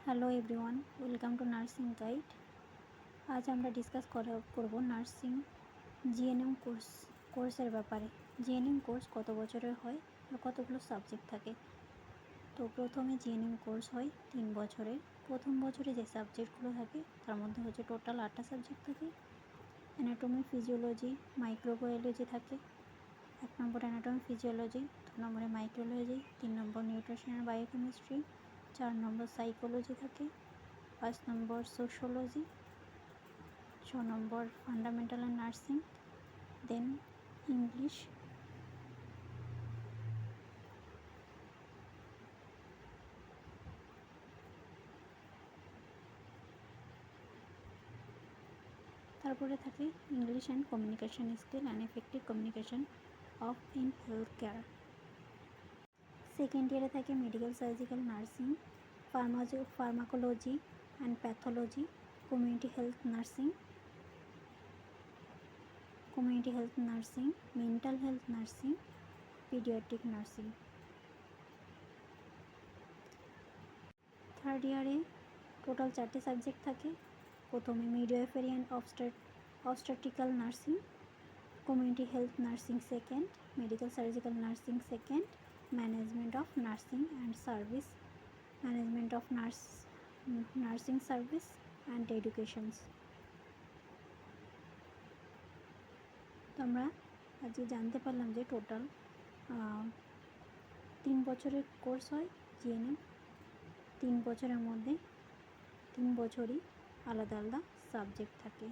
Hello everyone, welcome to nursing guide. আজ আমরা discuss করব নার্সিং জিএনএম কোর্সের ব্যাপারে। জিএনএম কোর্স কত বছরের হয় আর কতগুলো সাবজেক্ট থাকে। তো প্রথমে জিএনএম কোর্স হয় 3 বছরের। প্রথম বছরে যে সাবজেক্টগুলো থাকে তার মধ্যে হচ্ছে টোটাল 8টা সাবজেক্ট থাকে। অ্যানাটমি, ফিজিওলজি, মাইক্রোবায়োলজি থাকে। 1 নম্বর অ্যানাটমি ফিজিওলজি, 2 নম্বরে মাইক্রোবায়োলজি, 3 নম্বর নিউট্রিশন আর বায়োকেমিস্ট্রি, 4 নম্বর সাইকোলজি থাকে, 5 নম্বর সোশিওলজি, 6 নম্বর fundamental and nursing, then English. তারপরে থাকে English and communication skill and effective communication of in health care. Second ইয়ারে থাকে medical surgical nursing, pharmacology and pathology, community health nursing, mental health nursing, paediatric nursing. Third ইয়ারে total 4টে subject থাকে। প্রথমে midwifery and obstetrical nursing, community health nursing second, medical surgical nursing second, management of nursing and service, management of nursing service and educations. তো আমরা আজকে জানতে পারলাম যে total 3 বছরের কোর্স হয় জিএনএম। 3 বছরের মধ্যে 3 বছরই আলাদা আলাদা সাবজেক্ট থাকে।